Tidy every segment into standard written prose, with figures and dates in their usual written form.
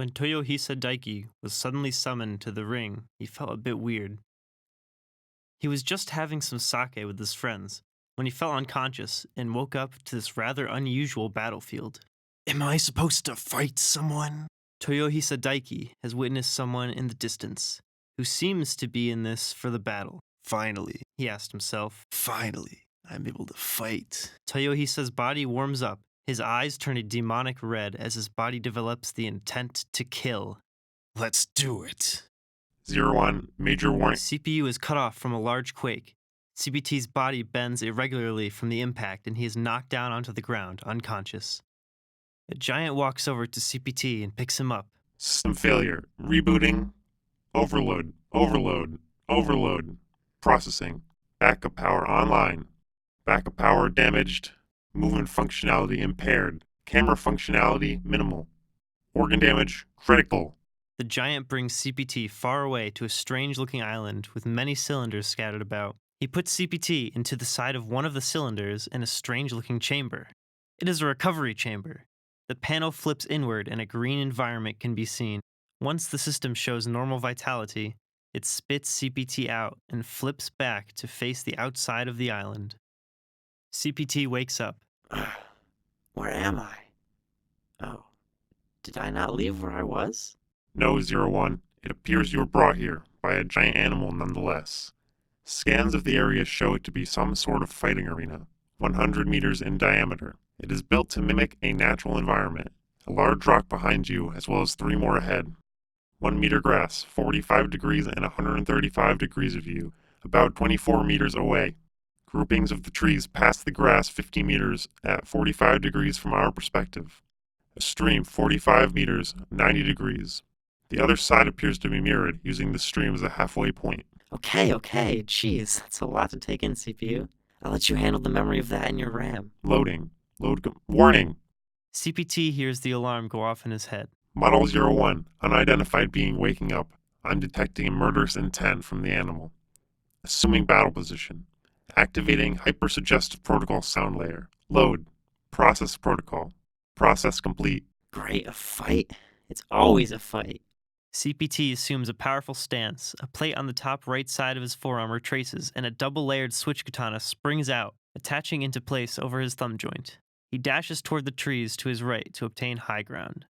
When Toyohisa Daiki was suddenly summoned to the ring, he felt a bit weird. He was just having some sake with his friends when he fell unconscious and woke up to this rather unusual battlefield. Am I supposed to fight someone? Toyohisa Daiki has witnessed someone in the distance who seems to be in this for the battle, Finally, he asked himself. I'm able to fight. Toyohisa's body warms up. His eyes turn a demonic red as his body develops the intent to kill. Let's do it. 01, major warning. CPU is cut off from a large quake. CPT's body bends irregularly from the impact and he is knocked down onto the ground, unconscious. A giant walks over to CPT and picks him up. System failure. Rebooting. Overload. Overload. Processing. Backup power online. Backup power damaged. Movement functionality impaired. Camera functionality minimal. Organ damage critical. The giant brings CPT far away to a strange-looking island with many cylinders scattered about. He puts CPT into the side of one of the cylinders in a strange-looking chamber. It is a recovery chamber. The panel flips inward and a green environment can be seen. Once the system shows normal vitality, it spits CPT out and flips back to face the outside of the island. CPT wakes up. Where am I? Oh, did I not leave where I was? No, 01. It appears you were brought here by a giant animal nonetheless. Scans of the area show it to be some sort of fighting arena, 100 meters in diameter. It is built to mimic a natural environment. A large rock behind you, as well as 3 more ahead. 1 meter grass, 45 degrees and 135 degrees of you, about 24 meters away. Groupings of the trees past the grass 50 meters at 45 degrees from our perspective. A stream 45 meters, 90 degrees. The other side appears to be mirrored, using the stream as a halfway point. Okay. Jeez, that's a lot to take in, CPU. I'll let you handle the memory of that in your RAM. Loading. Warning! CPT hears the alarm go off in his head. Model 01, unidentified being waking up. I'm detecting a murderous intent from the animal. Assuming battle position. Activating hypersuggestive protocol sound layer. Load. Process protocol. Process complete. Great, a fight? It's always a fight. CPT assumes a powerful stance. A plate on the top right side of his forearm retraces, and a double-layered switch katana springs out, attaching into place over his thumb joint. He dashes toward the trees to his right to obtain high ground.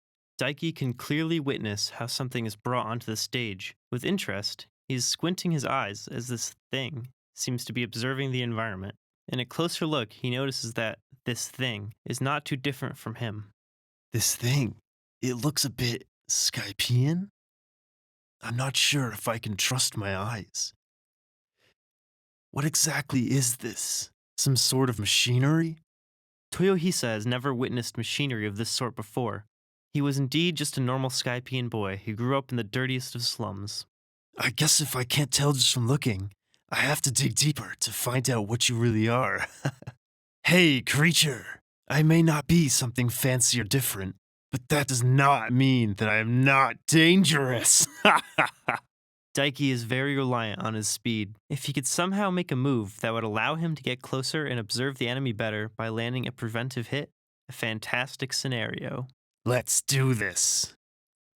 Daiki can clearly witness how something is brought onto the stage. With interest, he is squinting his eyes as this thing seems to be observing the environment. In a closer look, he notices that this thing is not too different from him. This thing, it looks a bit Skypean. I'm not sure if I can trust my eyes. What exactly is this? Some sort of machinery? Toyohisa has never witnessed machinery of this sort before. He was indeed just a normal Skypean boy who grew up in the dirtiest of slums. I guess if I can't tell just from looking, I have to dig deeper to find out what you really are. Hey, creature! I may not be something fancy or different, but that does not mean that I am not dangerous. Daiki is very reliant on his speed. If he could somehow make a move that would allow him to get closer and observe the enemy better by landing a preventive hit, a fantastic scenario. Let's do this.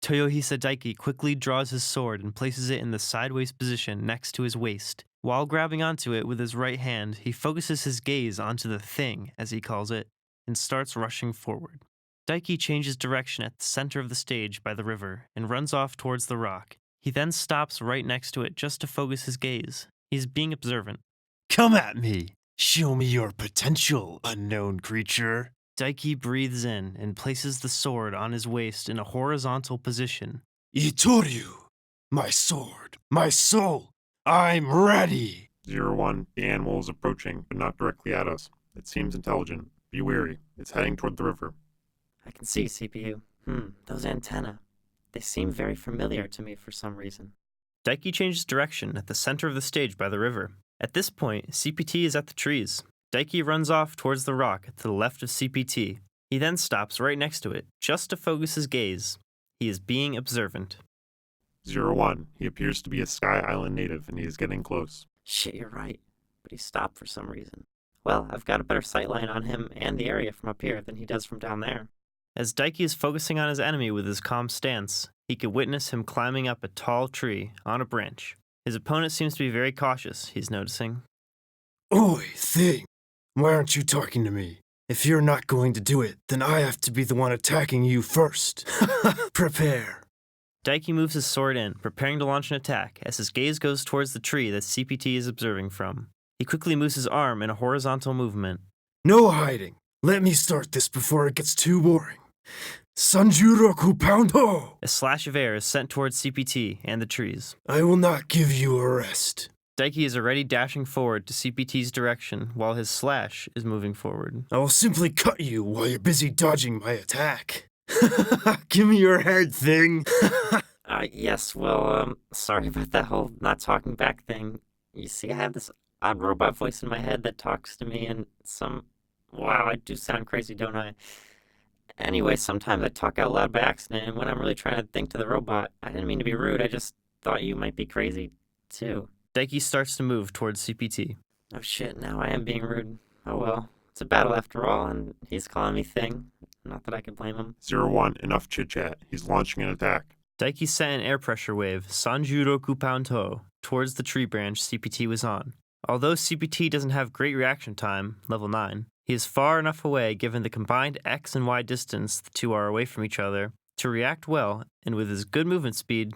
Toyohisa Daiki quickly draws his sword and places it in the sideways position next to his waist. While grabbing onto it with his right hand, he focuses his gaze onto the thing, as he calls it, and starts rushing forward. Daiki changes direction at the center of the stage by the river and runs off towards the rock. He then stops right next to it just to focus his gaze. He's being observant. Come at me. Show me your potential, unknown creature. Daiki breathes in and places the sword on his waist in a horizontal position. Itoryu, my sword, my soul, I'm ready. 01, the animal is approaching, but not directly at us. It seems intelligent. Be wary. It's heading toward the river. I can see, CPU. Those antennae. They seem very familiar to me for some reason. Daiki changes direction at the center of the stage by the river. At this point, CPT is at the trees. Daiki runs off towards the rock to the left of CPT. He then stops right next to it, just to focus his gaze. He is being observant. 01, he appears to be a Sky Island native, and he is getting close. Shit, you're right. But he stopped for some reason. Well, I've got a better sightline on him and the area from up here than he does from down there. As Daiki is focusing on his enemy with his calm stance, he could witness him climbing up a tall tree on a branch. His opponent seems to be very cautious, he's noticing. Oi, thing! Why aren't you talking to me? If you're not going to do it, then I have to be the one attacking you first. Prepare. Daiki moves his sword in, preparing to launch an attack, as his gaze goes towards the tree that CPT is observing from. He quickly moves his arm in a horizontal movement. No hiding. Let me start this before it gets too boring. Sanjuroku Poundo! A slash of air is sent towards CPT and the trees. I will not give you a rest. Daiki is already dashing forward to CPT's direction while his slash is moving forward. I will simply cut you while you're busy dodging my attack. Give me your head, thing. Yes, well, sorry about that whole not talking back thing. You see, I have this odd robot voice in my head that talks to me and wow, I do sound crazy, don't I? Anyway, sometimes I talk out loud by accident, and when I'm really trying to think to the robot, I didn't mean to be rude, I just thought you might be crazy, too. Daiki starts to move towards CPT. Oh shit, now I am being rude. Oh well, it's a battle after all, and he's calling me Thing. Not that I can blame him. 01, enough chit-chat. He's launching an attack. Daiki sent an air pressure wave, Sanjuroku Poundo, towards the tree branch CPT was on. Although CPT doesn't have great reaction time, level 9, he is far enough away given the combined X and Y distance the two are away from each other to react well, and with his good movement speed.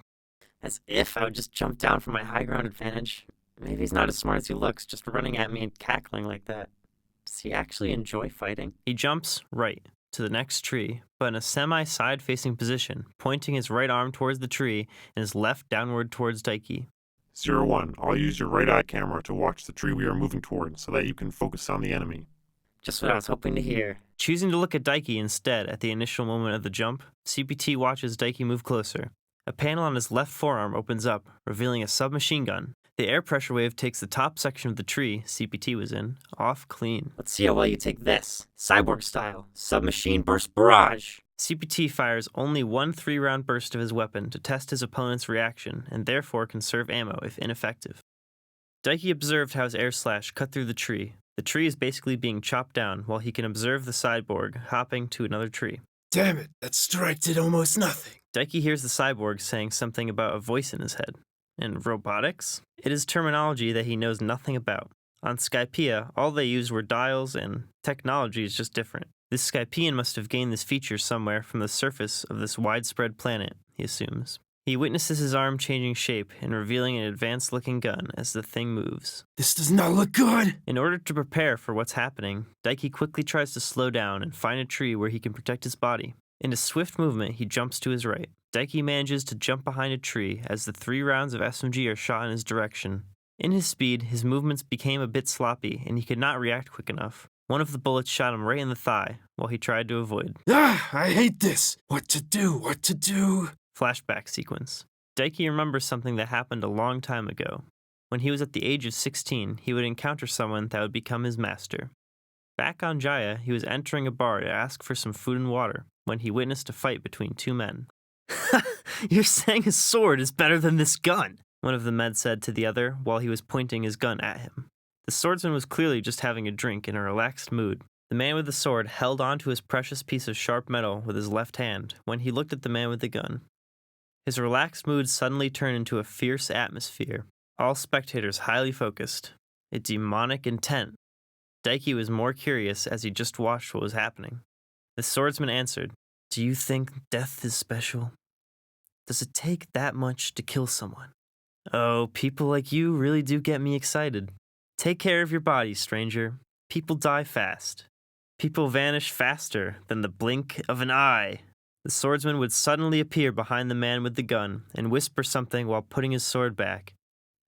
As if I would just jump down from my high ground advantage. Maybe he's not as smart as he looks, just running at me and cackling like that. Does he actually enjoy fighting? He jumps right to the next tree, but in a semi-side facing position, pointing his right arm towards the tree and his left downward towards Daiki. 01, I'll use your right eye camera to watch the tree we are moving toward so that you can focus on the enemy. Just what I was hoping to hear. Choosing to look at Daiki instead at the initial moment of the jump, CPT watches Daiki move closer. A panel on his left forearm opens up, revealing a submachine gun. The air pressure wave takes the top section of the tree CPT was in off clean. Let's see how well you take this. Cyborg style. Submachine burst barrage. CPT fires only one 3-round burst of his weapon to test his opponent's reaction and therefore conserve ammo if ineffective. Daiki observed how his air slash cut through the tree. The tree is basically being chopped down while he can observe the cyborg hopping to another tree. Damn it, that strike did almost nothing. Daiki hears the cyborg saying something about a voice in his head. And robotics? It is terminology that he knows nothing about. On Skypea, all they used were dials, and technology is just different. This Skypean must have gained this feature somewhere from the surface of this widespread planet, he assumes. He witnesses his arm changing shape and revealing an advanced-looking gun as the thing moves. This does not look good. In order to prepare for what's happening, Daiki quickly tries to slow down and find a tree where he can protect his body. In a swift movement, he jumps to his right. Daiki manages to jump behind a tree as the 3 rounds of SMG are shot in his direction. In his speed, his movements became a bit sloppy, and he could not react quick enough. One of the bullets shot him right in the thigh, while he tried to avoid. I hate this. What to do? Flashback sequence. Daiki remembers something that happened a long time ago. When he was at the age of 16, he would encounter someone that would become his master. Back on Jaya, he was entering a bar to ask for some food and water when he witnessed a fight between 2 men. You're saying his sword is better than this gun, one of the men said to the other while he was pointing his gun at him. The swordsman was clearly just having a drink in a relaxed mood. The man with the sword held on to his precious piece of sharp metal with his left hand when he looked at the man with the gun. His relaxed mood suddenly turned into a fierce atmosphere, all spectators highly focused, a demonic intent. Daiki was more curious as he just watched what was happening. The swordsman answered, "Do you think death is special? Does it take that much to kill someone? Oh, people like you really do get me excited. Take care of your body, stranger. People die fast. People vanish faster than the blink of an eye." The swordsman would suddenly appear behind the man with the gun and whisper something while putting his sword back.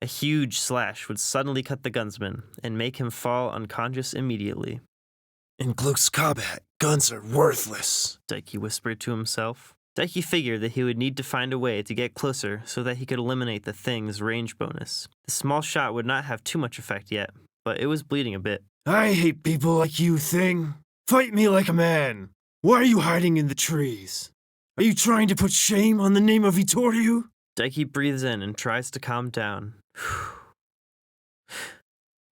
A huge slash would suddenly cut the gunsman and make him fall unconscious immediately. In close combat, guns are worthless, Daiki whispered to himself. Daiki figured that he would need to find a way to get closer so that he could eliminate the thing's range bonus. The small shot would not have too much effect yet, but it was bleeding a bit. I hate people like you, Thing. Fight me like a man. Why are you hiding in the trees? Are you trying to put shame on the name of Itoriu? Daiki breathes in and tries to calm down.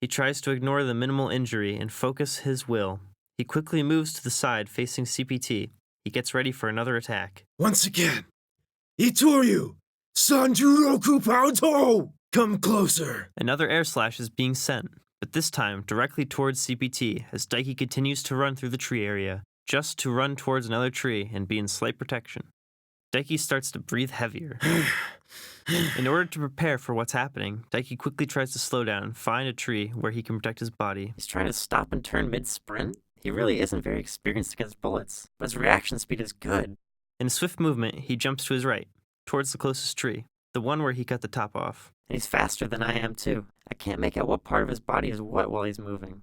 He tries to ignore the minimal injury and focus his will. He quickly moves to the side facing CPT. He gets ready for another attack. Once again, Itoryu! Sanjuroku Pauto! Come closer! Another air slash is being sent, but this time directly towards CPT as Daiki continues to run through the tree area, just to run towards another tree and be in slight protection. Daiki starts to breathe heavier. In order to prepare for what's happening, Daiki quickly tries to slow down and find a tree where he can protect his body. He's trying to stop and turn mid-sprint? He really isn't very experienced against bullets, but his reaction speed is good. In a swift movement, he jumps to his right, towards the closest tree, the one where he cut the top off. And he's faster than I am, too. I can't make out what part of his body is what while he's moving.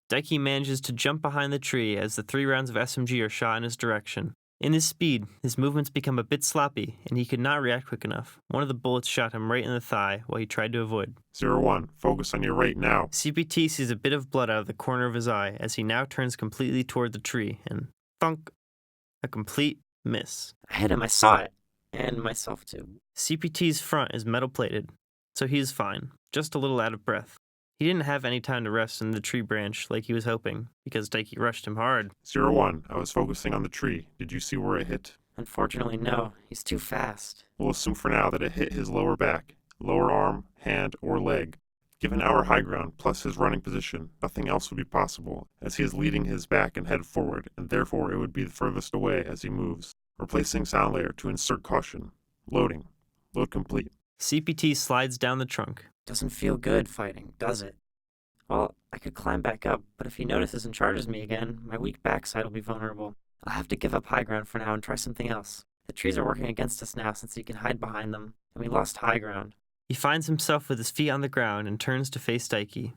Daiki manages to jump behind the tree as the 3 rounds of SMG are shot in his direction. In his speed, his movements become a bit sloppy, and he could not react quick enough. One of the bullets shot him right in the thigh while he tried to avoid. 01, focus on your right now. CPT sees a bit of blood out of the corner of his eye as he now turns completely toward the tree, and thunk, a complete miss. I hit him, I saw it. And myself, too. CPT's front is metal plated, so he is fine, just a little out of breath. He didn't have any time to rest in the tree branch like he was hoping, because Daiki rushed him hard. 01, I was focusing on the tree. Did you see where it hit? Unfortunately, no. He's too fast. We'll assume for now that it hit his lower back, lower arm, hand, or leg. Given our high ground plus his running position, nothing else would be possible, as he is leading his back and head forward, and therefore it would be the furthest away as he moves. Replacing sound layer to insert caution. Loading. Load complete. CPT slides down the trunk. Doesn't feel good fighting, does it? Well, I could climb back up, but if he notices and charges me again, my weak backside will be vulnerable. I'll have to give up high ground for now and try something else. The trees are working against us now since he can hide behind them, and we lost high ground. He finds himself with his feet on the ground and turns to face Daiki.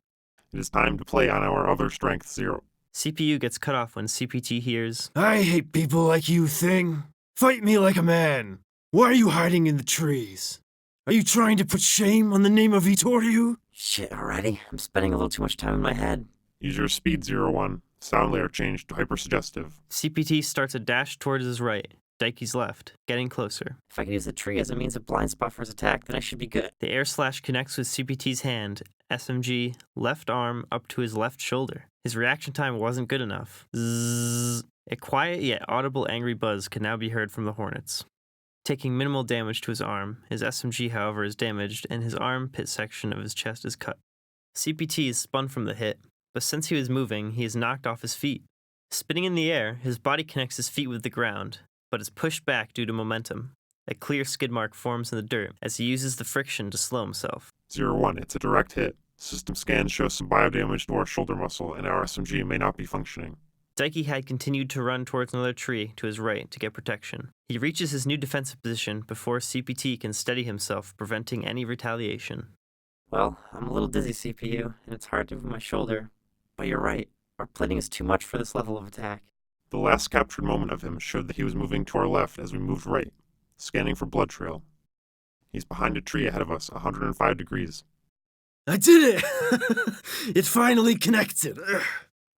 It is time to play on our other strength 0. CPU gets cut off when CPT hears, I hate people like you, Thing. Fight me like a man. Why are you hiding in the trees? Are you trying to put shame on the name of Itoryu? Shit, already? I'm spending a little too much time in my head. Use your speed 01. Sound layer changed to hypersuggestive. CPT starts a dash towards his right, Daiki's left, getting closer. If I can use the tree as a means of blind spot for his attack, then I should be good. The air slash connects with CPT's hand, SMG, left arm up to his left shoulder. His reaction time wasn't good enough. Zzz. A quiet yet audible angry buzz could now be heard from the Hornets. Taking minimal damage to his arm, his SMG, however, is damaged, and his armpit section of his chest is cut. CPT is spun from the hit, but since he was moving, he is knocked off his feet. Spinning in the air, his body connects his feet with the ground, but is pushed back due to momentum. A clear skid mark forms in the dirt as he uses the friction to slow himself. 01, it's a direct hit. System scans show some biodamage to our shoulder muscle, and our SMG may not be functioning. Daiki had continued to run towards another tree to his right to get protection. He reaches his new defensive position before CPT can steady himself, preventing any retaliation. Well, I'm a little dizzy, CPU, and it's hard to move my shoulder. But you're right. Our plating is too much for this level of attack. The last captured moment of him showed that he was moving to our left as we moved right, scanning for blood trail. He's behind a tree ahead of us, 105 degrees. I did it! It finally connected. Ugh.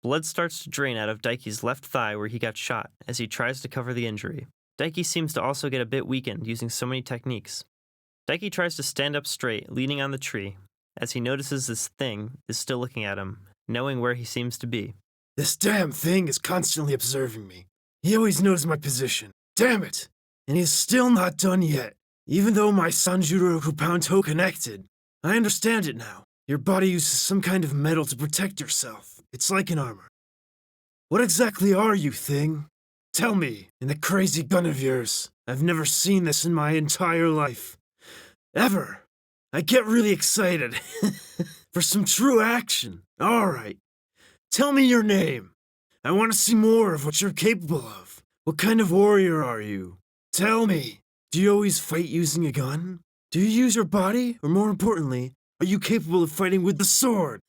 Blood starts to drain out of Daiki's left thigh where he got shot as he tries to cover the injury. Daiki seems to also get a bit weakened using so many techniques. Daiki tries to stand up straight, leaning on the tree, as he notices this thing is still looking at him, knowing where he seems to be. This damn thing is constantly observing me. He always knows my position. Damn it! And he's still not done yet. Even though my Sanjuro Kupanto connected. I understand it now. Your body uses some kind of metal to protect yourself. It's like an armor. What exactly are you, Thing? Tell me, in the crazy gun of yours. I've never seen this in my entire life. Ever. I get really excited. For some true action. Alright. Tell me your name. I want to see more of what you're capable of. What kind of warrior are you? Tell me. Do you always fight using a gun? Do you use your body? Or more importantly, are you capable of fighting with the sword?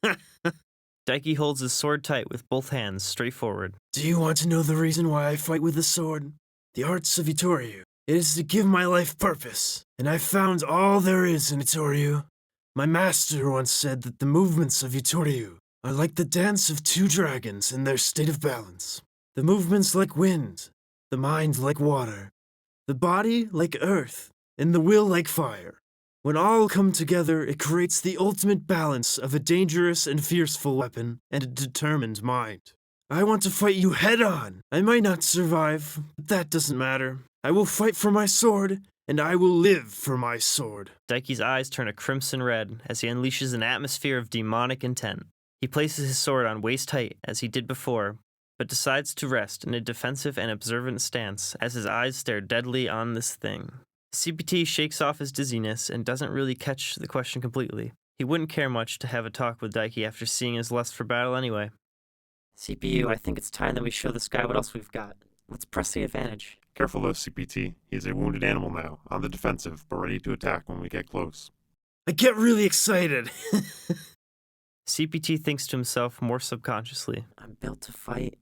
Daiki holds his sword tight with both hands straight forward. Do you want to know the reason why I fight with the sword? The arts of Itoryu. It is to give my life purpose, and I found all there is in Itoryu. My master once said that the movements of Itoryu are like the dance of 2 dragons in their state of balance. The movements like wind, the mind like water, the body like earth, and the will like fire. When all come together, it creates the ultimate balance of a dangerous and fearful weapon and a determined mind. I want to fight you head on. I might not survive, but that doesn't matter. I will fight for my sword, and I will live for my sword. Daiki's eyes turn a crimson red as he unleashes an atmosphere of demonic intent. He places his sword on waist height as he did before, but decides to rest in a defensive and observant stance as his eyes stare deadly on this thing. CPT shakes off his dizziness and doesn't really catch the question completely. He wouldn't care much to have a talk with Daiki after seeing his lust for battle anyway. CPU, I think it's time that we show this guy what else we've got. Let's press the advantage. Careful though, CPT. He is a wounded animal now, on the defensive, but ready to attack when we get close. I get really excited. CPT thinks to himself more subconsciously. I'm built to fight.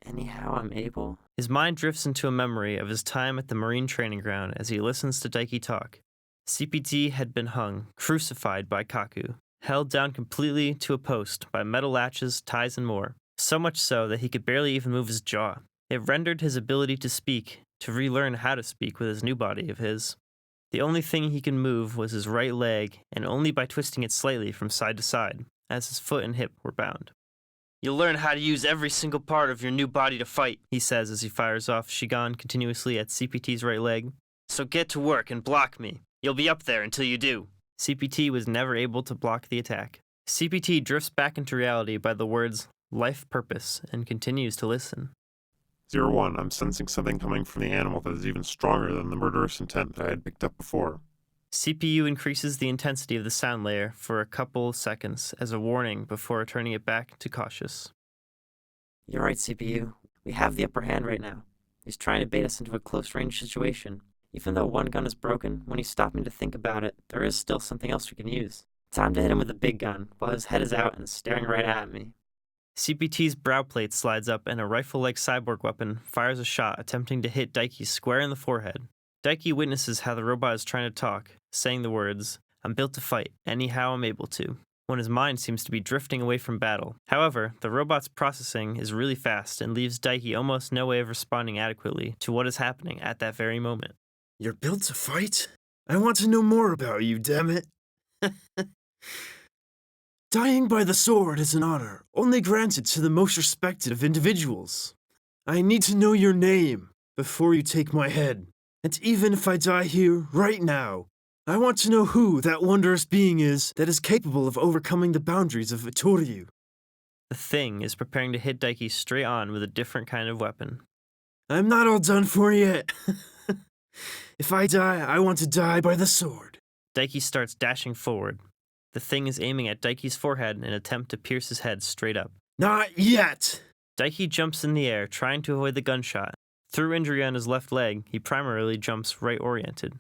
Anyhow I'm able. His mind drifts into a memory of his time at the Marine training ground as he listens to Daiki talk. CPT had been hung, crucified by Kaku, held down completely to a post by metal latches, ties, and more, so much so that he could barely even move his jaw. It rendered his ability to speak, to relearn how to speak with his new body of his. The only thing he could move was his right leg, and only by twisting it slightly from side to side, as his foot and hip were bound. You'll learn how to use every single part of your new body to fight, he says as he fires off Shigan continuously at CPT's right leg. So get to work and block me. You'll be up there until you do. CPT was never able to block the attack. CPT drifts back into reality by the words, life purpose, and continues to listen. 01, I'm sensing something coming from the animal that is even stronger than the murderous intent that I had picked up before. CPU increases the intensity of the sound layer for a couple seconds as a warning before turning it back to cautious. You're right, CPU. We have the upper hand right now. He's trying to bait us into a close-range situation. Even though one gun is broken, when he's stopping to think about it, there is still something else we can use. Time to hit him with a big gun, while his head is out and staring right at me. CPT's brow plate slides up and a rifle-like cyborg weapon fires a shot attempting to hit Daiki square in the forehead. Daiki witnesses how the robot is trying to talk, saying the words, I'm built to fight, anyhow I'm able to, when his mind seems to be drifting away from battle. However, the robot's processing is really fast and leaves Daiki almost no way of responding adequately to what is happening at that very moment. You're built to fight? I want to know more about you, damn it. Dying by the sword is an honor only granted to the most respected of individuals. I need to know your name before you take my head. And even if I die here, right now, I want to know who that wondrous being is that is capable of overcoming the boundaries of Itoryu. The thing is preparing to hit Daiki straight on with a different kind of weapon. I'm not all done for yet. If I die, I want to die by the sword. Daiki starts dashing forward. The thing is aiming at Daiki's forehead in an attempt to pierce his head straight up. Not yet! Daiki jumps in the air, trying to avoid the gunshot. Through injury on his left leg, he primarily jumps right-oriented.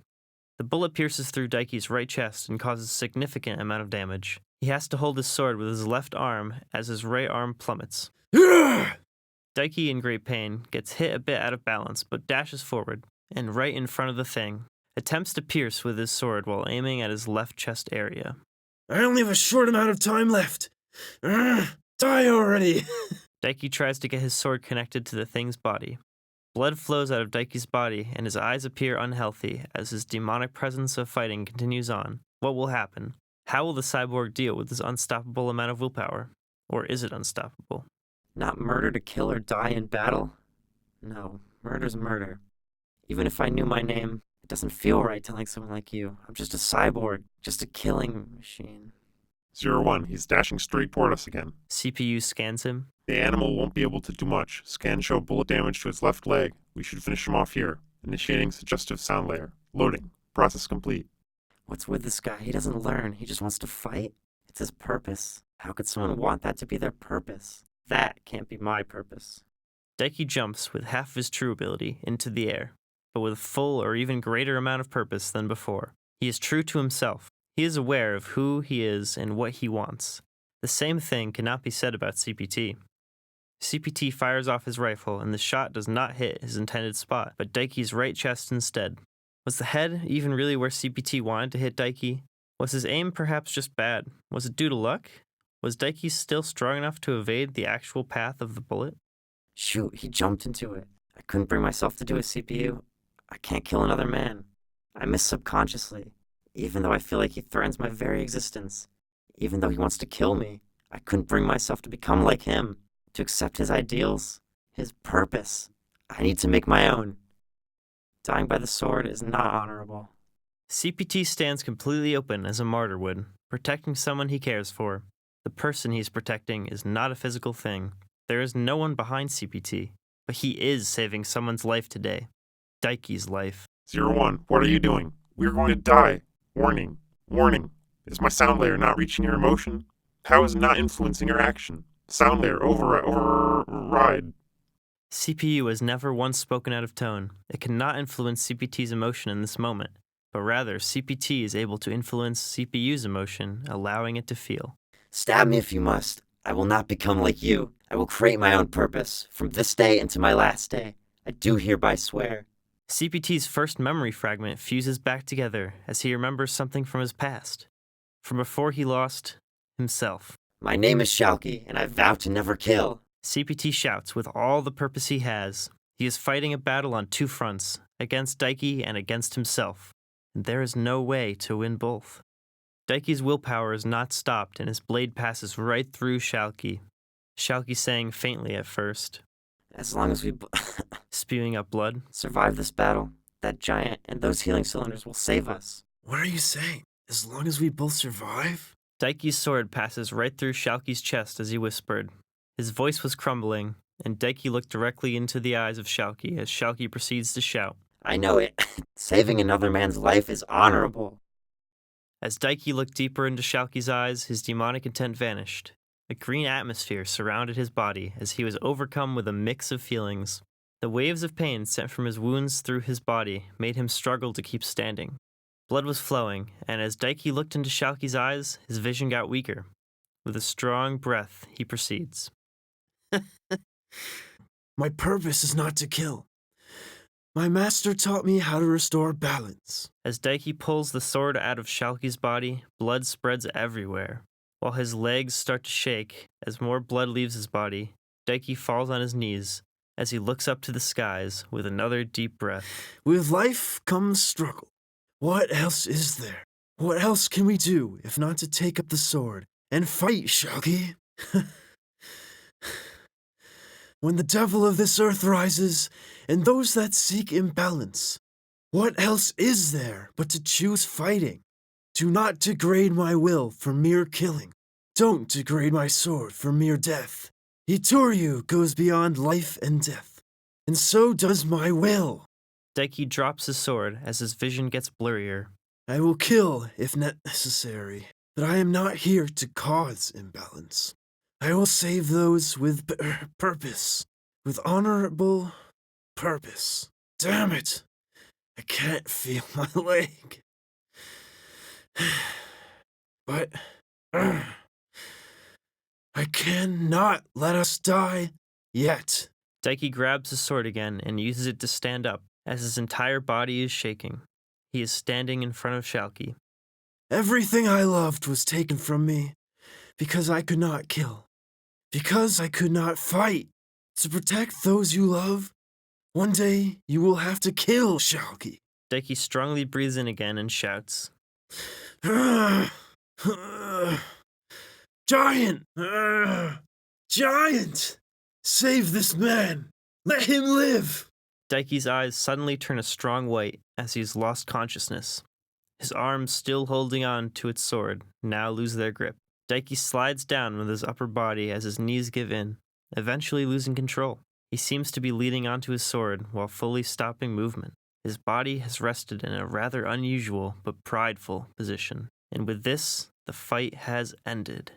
The bullet pierces through Daiki's right chest and causes a significant amount of damage. He has to hold his sword with his left arm as his right arm plummets. Daiki, in great pain, gets hit a bit out of balance but dashes forward, and right in front of the thing, attempts to pierce with his sword while aiming at his left chest area. I only have a short amount of time left. Die already! Daiki tries to get his sword connected to the thing's body. Blood flows out of Daiki's body, and his eyes appear unhealthy as his demonic presence of fighting continues on. What will happen? How will the cyborg deal with this unstoppable amount of willpower? Or is it unstoppable? Not murder to kill or die in battle? No, murder's murder. Even if I knew my name, it doesn't feel right telling someone like you. I'm just a cyborg, just a killing machine. 01, he's dashing straight toward us again. CPU scans him. The animal won't be able to do much. Scans show bullet damage to his left leg. We should finish him off here. Initiating suggestive sound layer. Loading. Process complete. What's with this guy? He doesn't learn. He just wants to fight. It's his purpose. How could someone want that to be their purpose? That can't be my purpose. Daiki jumps with half of his true ability into the air, but with a full or even greater amount of purpose than before. He is true to himself. He is aware of who he is and what he wants. The same thing cannot be said about CPT. CPT fires off his rifle, and the shot does not hit his intended spot, but Daiki's right chest instead. Was the head even really where CPT wanted to hit Daiki? Was his aim perhaps just bad? Was it due to luck? Was Daiki still strong enough to evade the actual path of the bullet? Shoot, he jumped into it. I couldn't bring myself to do a CPU. I can't kill another man. I miss subconsciously. Even though I feel like he threatens my very existence. Even though he wants to kill me. I couldn't bring myself to become like him. To accept his ideals, his purpose, I need to make my own. Dying by the sword is not honorable. CPT stands completely open as a martyr would, protecting someone he cares for. The person he's protecting is not a physical thing. There is no one behind CPT, but he is saving someone's life today. Daiki's life. 01, what are you doing? We're going to die. Warning. Warning. Is my sound layer not reaching your emotion? How is it not influencing your action? Sound layer override. CPU has never once spoken out of tone. It cannot influence CPT's emotion in this moment, but rather CPT is able to influence CPU's emotion, allowing it to feel. Stab me if you must. I will not become like you. I will create my own purpose, from this day into my last day. I do hereby swear. CPT's first memory fragment fuses back together as he remembers something from his past, from before he lost himself. My name is Shalky, and I vow to never kill. CPT shouts with all the purpose he has. He is fighting a battle on two fronts, against Daiki and against himself, and there is no way to win both. Daiki's willpower is not stopped, and his blade passes right through Shalky. Shalky saying faintly at first, As long as we spewing up blood. survive this battle, that giant and those healing cylinders will save us. What are you saying? As long as we both survive? Daiki's sword passes right through Shalky's chest as he whispered. His voice was crumbling, and Daiki looked directly into the eyes of Shalky as Shalky proceeds to shout. I know it. Saving another man's life is honorable. As Daiki looked deeper into Shalky's eyes, his demonic intent vanished. A green atmosphere surrounded his body as he was overcome with a mix of feelings. The waves of pain sent from his wounds through his body made him struggle to keep standing. Blood was flowing, and as Daiki looked into Shalky's eyes, his vision got weaker. With a strong breath, he proceeds. My purpose is not to kill. My master taught me how to restore balance. As Daiki pulls the sword out of Shalky's body, blood spreads everywhere. While his legs start to shake as more blood leaves his body, Daiki falls on his knees as he looks up to the skies with another deep breath. With life comes struggle. What else is there? What else can we do if not to take up the sword and fight, Shalky? When the devil of this earth rises, and those that seek imbalance, what else is there but to choose fighting? Do not degrade my will for mere killing. Don't degrade my sword for mere death. Itoryu goes beyond life and death, and so does my will. Daiki drops his sword as his vision gets blurrier. I will kill if necessary, but I am not here to cause imbalance. I will save those with purpose, with honorable purpose. Damn it! I can't feel my leg. But I cannot let us die yet. Daiki grabs his sword again and uses it to stand up as his entire body is shaking. He is standing in front of Shalky. Everything I loved was taken from me because I could not kill, because I could not fight. To protect those you love, one day you will have to kill Shalky. Daiki strongly breathes in again and shouts. Giant! Giant! Save this man! Let him live! Daiki's eyes suddenly turn a strong white as he's lost consciousness. His arms, still holding on to its sword, now lose their grip. Daiki slides down with his upper body as his knees give in, eventually losing control. He seems to be leaning onto his sword while fully stopping movement. His body has rested in a rather unusual but prideful position. And with this, the fight has ended.